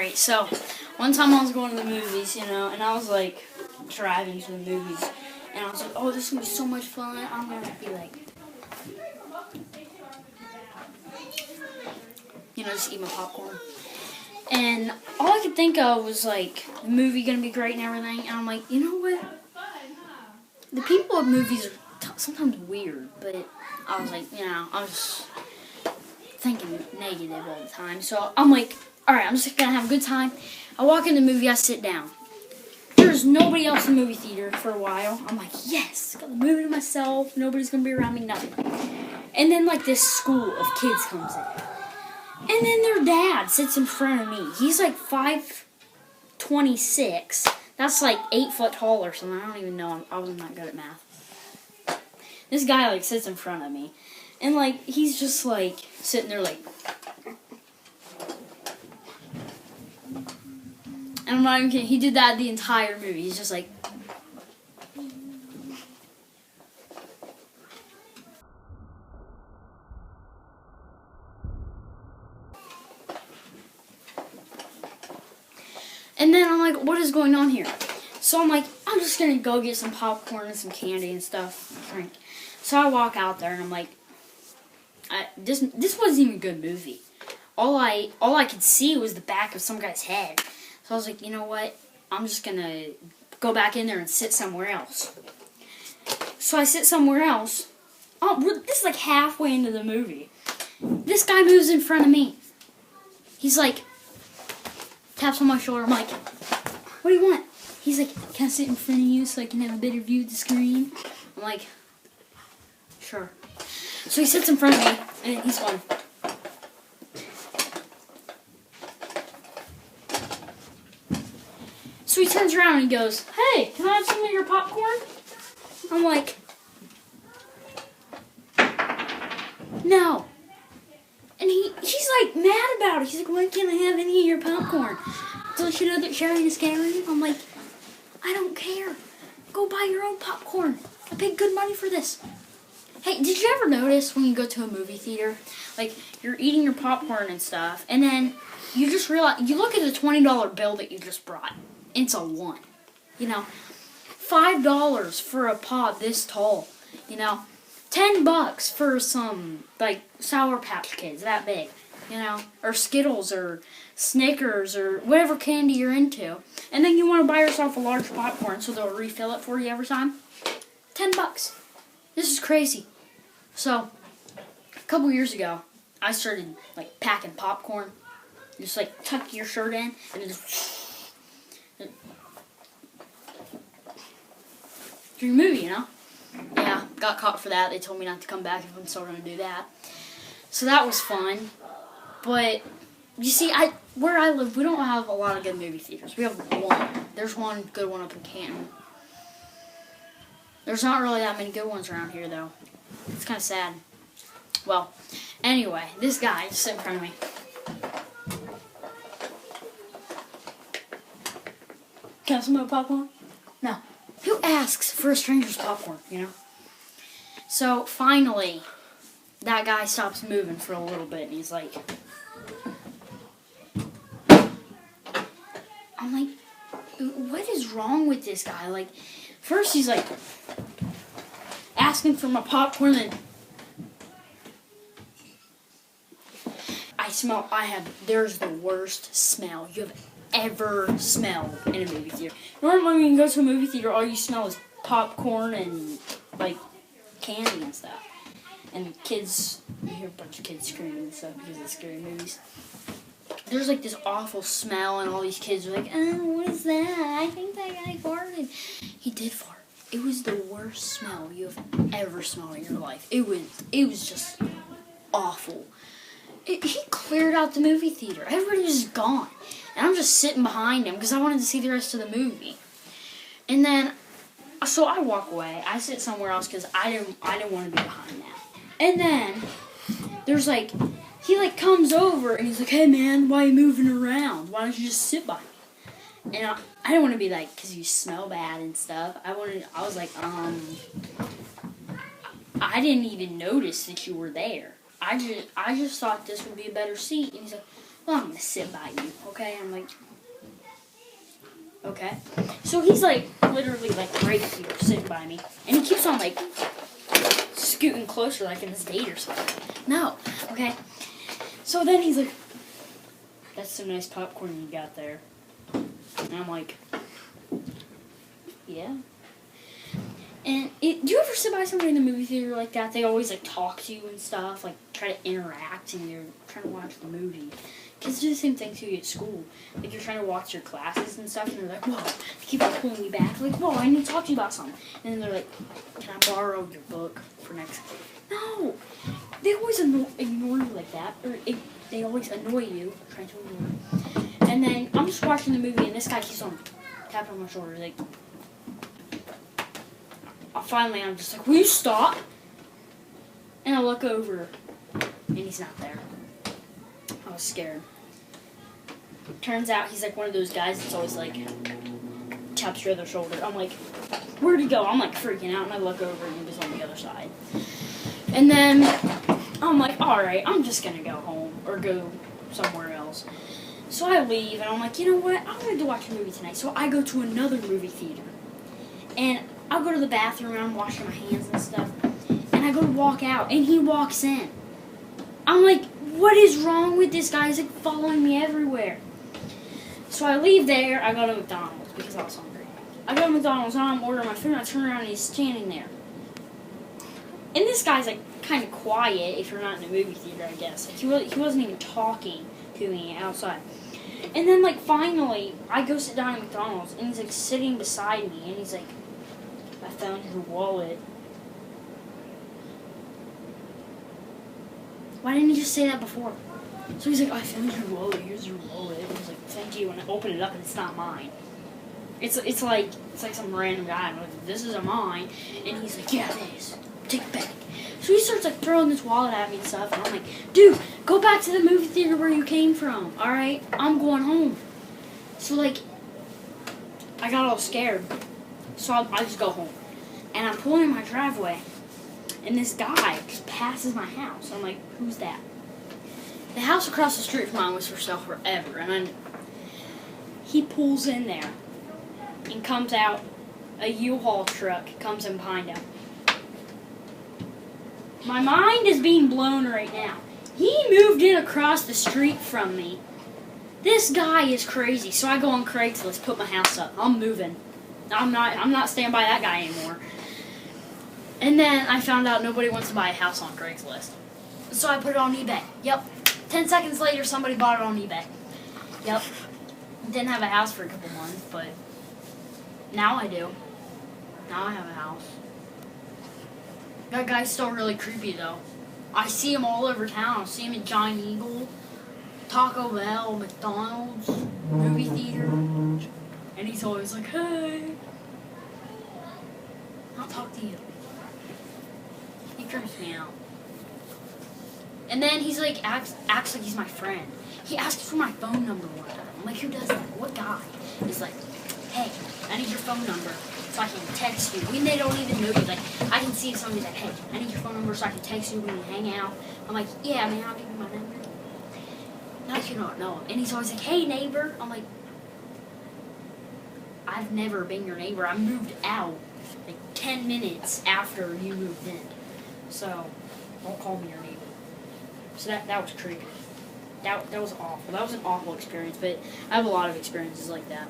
Alright, so one time I was going to the movies, and I was like driving to the movies, and I was like, oh, this is going to be so much fun. I'm going to be like, just eat my popcorn. And all I could think of was like, the movie going to be great and everything, and I'm like, you know what? The people at movies are sometimes weird, but I was like, I was thinking negative all the time. So I'm like, alright, I'm just going to have a good time. I walk in the movie, I sit down. There's nobody else in the movie theater for a while. I'm like, yes, got the movie to myself. Nobody's going to be around me, nothing. And then like this school of kids comes in. And then their dad sits in front of me. He's like 5'26". That's like 8 foot tall or something. I don't even know. I was not good at math. This guy like sits in front of me. And like, he's just like sitting there like. And I'm not even kidding. He did that the entire movie. He's just like. And then I'm like, what is going on here? So I'm like, I'm just going to go get some popcorn and some candy and stuff. Drink. So I walk out there and I'm like, this wasn't even a good movie. All I could see was the back of some guy's head. So I was like, you know what? I'm just going to go back in there and sit somewhere else. So I sit somewhere else. Oh, this is like halfway into the movie. This guy moves in front of me. He's like, taps on my shoulder. I'm like, what do you want? He's like, can I sit in front of you so I can have a better view of the screen? I'm like, sure. So he sits in front of me, and he's going. So he turns around and he goes, hey, can I have some of your popcorn? I'm like, no. And he's like mad about it. He's like, why can't I have any of your popcorn? Don't you know that sharing is caring? I'm like, I don't care. Go buy your own popcorn. I paid good money for this. Hey, did you ever notice when you go to a movie theater, like you're eating your popcorn and stuff, and then you just realize, you look at the $20 bill that you just brought. It's a 1. $5 for a pod this tall. $10 for some, like, Sour Patch Kids that big, or Skittles or Snickers or whatever candy you're into. And then you want to buy yourself a large popcorn so they'll refill it for you every time. $10. This is crazy. So, a couple years ago, I started, like, packing popcorn. Just, like, tuck your shirt in and then just during the movie, Yeah, got caught for that. They told me not to come back if I'm still going to do that. So that was fun. But, you see, where I live, we don't have a lot of good movie theaters. We have one. There's one good one up in Canton. There's not really that many good ones around here, though. It's kind of sad. Well, anyway, this guy just sitting in front of me. Can I have some more popcorn? No. Who asks for a stranger's popcorn, So, finally, that guy stops moving for a little bit, and he's like, I'm like, what is wrong with this guy? Like, first he's like, asking for my popcorn, and there's the worst smell you have ever smelled in a movie theater. Normally when you go to a movie theater, all you smell is popcorn and, like, candy and stuff. And kids, you hear a bunch of kids screaming and stuff because of scary movies. There's, like, this awful smell, and all these kids are like, oh, what is that? I think that guy farted. He did fart. It was the worst smell you have ever smelled in your life. It was just awful. He cleared out the movie theater. Everybody was just gone. And I'm just sitting behind him because I wanted to see the rest of the movie. And then, so I walk away. I sit somewhere else because I didn't want to be behind that. And then, there's like, he like comes over and he's like, hey man, why are you moving around? Why don't you just sit by me? And I didn't want to be like, because you smell bad and stuff. I was like, I didn't even notice that you were there. I just thought this would be a better seat. And he's like, well, I'm gonna sit by you, okay? I'm like, okay. So he's like, literally like right here, sitting by me. And he keeps on like, scooting closer like in this date or something. No, okay? So then he's like, that's some nice popcorn you got there. And I'm like, yeah. And do you ever sit by somebody in the movie theater like that? They always like talk to you and stuff, like try to interact, and you're trying to watch the movie. Kids do the same thing to you at school. Like you're trying to watch your classes and stuff, and they're like, whoa, they keep on pulling me back. Like, whoa, I need to talk to you about something. And then they're like, can I borrow your book for next? No, they always ignore you like that, or they always annoy you, trying to annoy you. And then I'm just watching the movie, and this guy keeps on tapping on my shoulder, like. Finally, I'm just like, will you stop? And I look over, and he's not there. I was scared. Turns out he's like one of those guys that's always like, taps your other shoulder. I'm like, where'd he go? I'm like freaking out, and I look over, and he was on the other side. And then I'm like, alright, I'm just gonna go home, or go somewhere else. So I leave, and I'm like, you know what? I wanted to watch a movie tonight, so I go to another movie theater. And I'll go to the bathroom and I'm washing my hands and stuff. And I go to walk out and he walks in. I'm like, what is wrong with this guy? He's like following me everywhere. So I leave there, I go to McDonald's because I was hungry. I go to McDonald's and I'm ordering my food and I turn around and he's standing there. And this guy's like kind of quiet if you're not in a movie theater, I guess. Like, he wasn't even talking to me outside. And then like finally, I go sit down at McDonald's and he's like sitting beside me and he's like, I found your wallet. Why didn't he just say that before? So he's like, I found your wallet. Here's your wallet. And he's like, thank you. And I open it up and it's not mine. It's like some random guy. I'm like, this isn't mine. And he's like, yeah, it is. Take it back. So he starts like throwing this wallet at me and stuff. And I'm like, dude, go back to the movie theater where you came from. All right, I'm going home. So like, I got all scared. So I just go home. And I'm pulling in my driveway. And this guy just passes my house. I'm like, who's that? The house across the street from mine was for sale forever. And he pulls in there. And comes out. A U-Haul truck comes in behind him. My mind is being blown right now. He moved in across the street from me. This guy is crazy. So I go on Craigslist, put my house up. I'm moving. I'm not staying by that guy anymore. And then I found out nobody wants to buy a house on Craigslist. So I put it on eBay. Yep. 10 seconds later, somebody bought it on eBay. Yep. Didn't have a house for a couple months, but now I do. Now I have a house. That guy's still really creepy, though. I see him all over town. I see him at Giant Eagle, Taco Bell, McDonald's, movie theater. And he's always like, hey. I'll talk to you. He creeps me out. And then he's like, acts like he's my friend. He asked for my phone number one time. I'm like, who does that? What guy? He's like, hey, I need your phone number so I can text you. When they don't even know you. Like, I can see if somebody's like, hey, I need your phone number so I can text you when we hang out. I'm like, yeah, man, I'll give you my number. Now you don't know him. And he's always like, hey, neighbor. I'm like, I've never been your neighbor. I moved out like 10 minutes after you moved in. So, don't call me your neighbor. So that was creepy. That was awful. That was an awful experience, but I have a lot of experiences like that.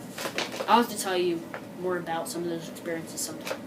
I'll have to tell you more about some of those experiences sometime.